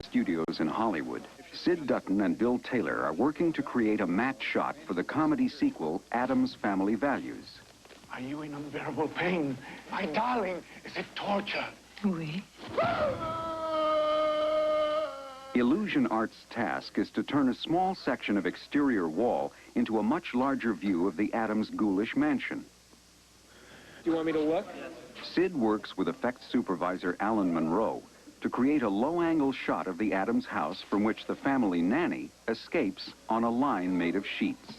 Studios in Hollywood. Sid Dutton and Bill Taylor are working to create a matte shot for the comedy sequel, Addams Family Values. Are you in unbearable pain? My darling, is it torture? Oui. Illusion Art's task is to turn a small section of exterior wall into a much larger view of the Addams ghoulish mansion. Do you want me to look? Sid works with effects supervisor Alan Monroe to create a low-angle shot of the Addams house from which the family nanny escapes on a line made of sheets.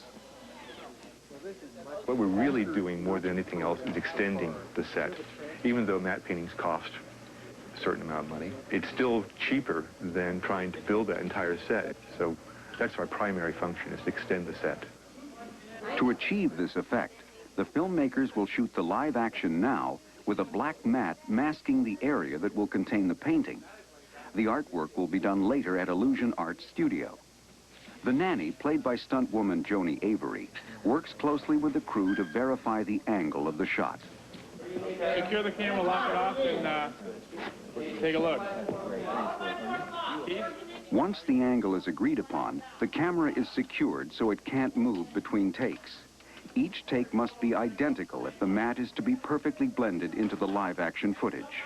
What we're really doing more than anything else is extending the set. Even though matte paintings cost a certain amount of money, it's still cheaper than trying to build that entire set. So that's our primary function, is to extend the set. To achieve this effect, the filmmakers will shoot the live action now with a black mat masking the area that will contain the painting. The artwork will be done later at Illusion Arts Studio. The nanny, played by stuntwoman Joni Avery, works closely with the crew to verify the angle of the shot. Secure the camera, lock it off, and take a look. Once the angle is agreed upon, the camera is secured so it can't move between takes. Each take must be identical if the matte is to be perfectly blended into the live-action footage.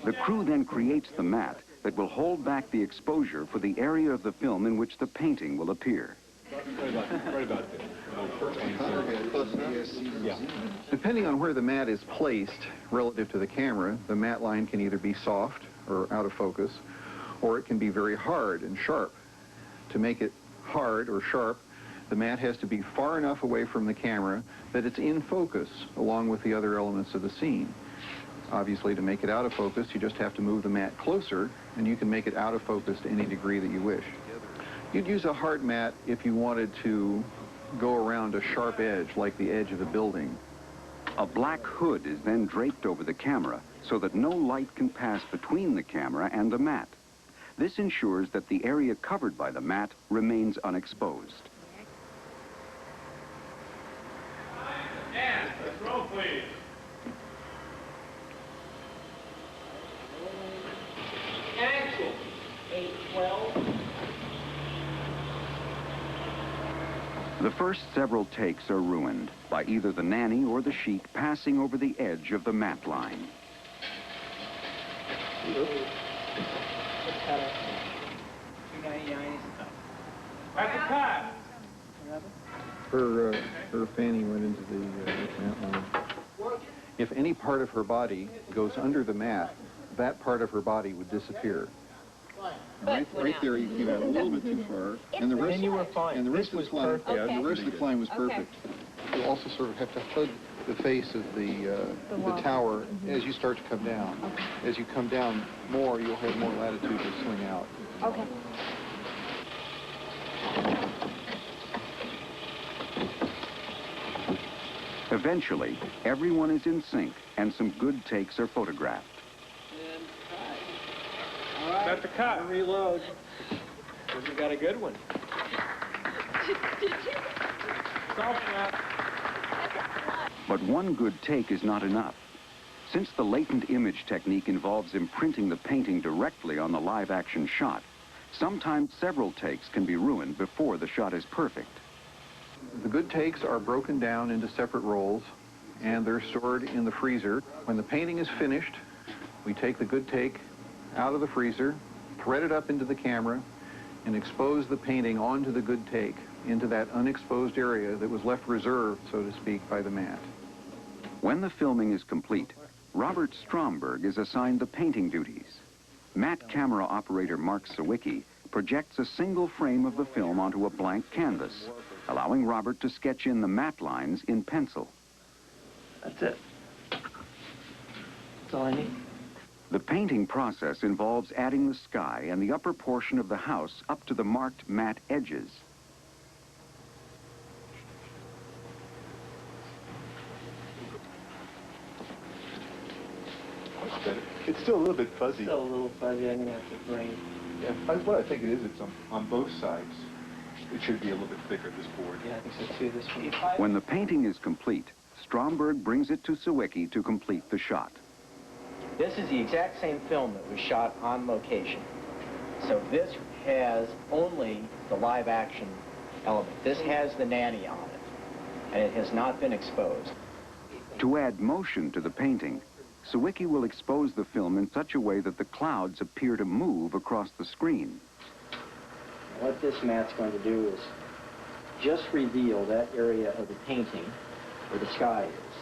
The crew then creates the matte that will hold back the exposure for the area of the film in which the painting will appear. Right about there. Yeah. Depending on where the matte is placed relative to the camera, the matte line can either be soft or out of focus, or it can be very hard and sharp. To make it hard or sharp, the matte has to be far enough away from the camera that it's in focus along with the other elements of the scene. Obviously, to make it out of focus, you just have to move the matte closer, and you can make it out of focus to any degree that you wish. You'd use a hard matte if you wanted to go around a sharp edge, like the edge of a building. A black hood is then draped over the camera so that no light can pass between the camera and the matte. This ensures that the area covered by the matte remains unexposed. Dan, let's roll, please. Action. 8-12. The first several takes are ruined by either the nanny or the sheet passing over the edge of the matte line. That's a cut. Her fanny went into the matte line. If any part of her body goes under the matte, that part of her body would disappear. Right there, you came out a little bit too far, and the rest. And you were fine. And the rest was of the climb, perfect. yeah, and the rest of the climb was perfect. You also sort of have to hug the face of the tower as you start to come down. Okay. As you come down more, you'll have more latitude to swing out. Okay. Eventually, everyone is in sync and some good takes are photographed. All right. That's a cut. Reload. We got a good one. But one good take is not enough. Since the latent image technique involves imprinting the painting directly on the live-action shot, sometimes several takes can be ruined before the shot is perfect. The good takes are broken down into separate rolls, and they're stored in the freezer. When the painting is finished, we take the good take out of the freezer, thread it up into the camera, and expose the painting onto the good take, into that unexposed area that was left reserved, so to speak, by the matte. When the filming is complete, Robert Stromberg is assigned the painting duties. Matte camera operator Mark Sawicki projects a single frame of the film onto a blank canvas, allowing Robert to sketch in the matte lines in pencil. That's it. That's all I need. The painting process involves adding the sky and the upper portion of the house up to the marked matte edges. Much better. It's still a little bit fuzzy. Still a little fuzzy. I'm gonna have to bring. Yeah, what I think it is, it's on both sides. It should be a little bit thicker, this board. Yeah, I think so too. This one. When the painting is complete, Stromberg brings it to Sawicki to complete the shot. This is the exact same film that was shot on location. This has only the live action element. This has the nanny on it, and it has not been exposed. To add motion to the painting, Sawicki will expose the film in such a way that the clouds appear to move across the screen. What this mat's going to do is just reveal that area of the painting where the sky is.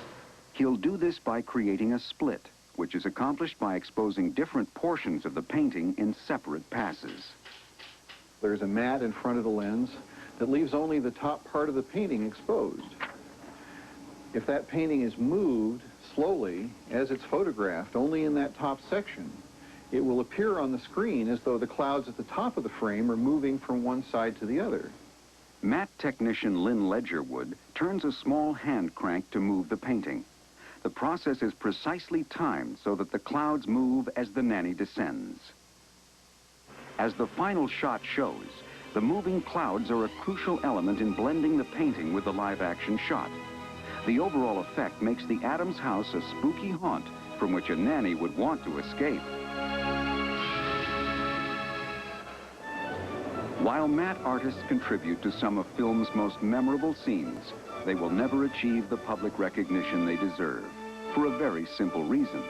He'll do this by creating a split, which is accomplished by exposing different portions of the painting in separate passes. There's a mat in front of the lens that leaves only the top part of the painting exposed. If that painting is moved slowly as it's photographed only in that top section, it will appear on the screen as though the clouds at the top of the frame are moving from one side to the other. Matte technician Lynn Ledgerwood turns a small hand crank to move the painting. The process is precisely timed so that the clouds move as the nanny descends. As the final shot shows, the moving clouds are a crucial element in blending the painting with the live-action shot. The overall effect makes the Adams house a spooky haunt from which a nanny would want to escape. While matte artists contribute to some of film's most memorable scenes, they will never achieve the public recognition they deserve, for a very simple reason.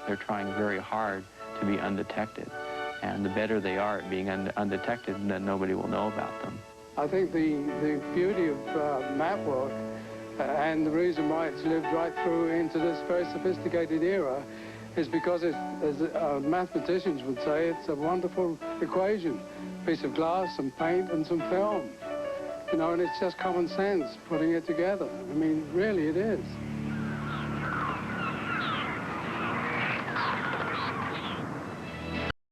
They're trying very hard to be undetected, and the better they are at being undetected, then nobody will know about them. I think the beauty of matte work and the reason why it's lived right through into this very sophisticated era is because, as mathematicians would say, it's a wonderful equation. A piece of glass, some paint, and some film. You know, and it's just common sense putting it together. I mean, really it is.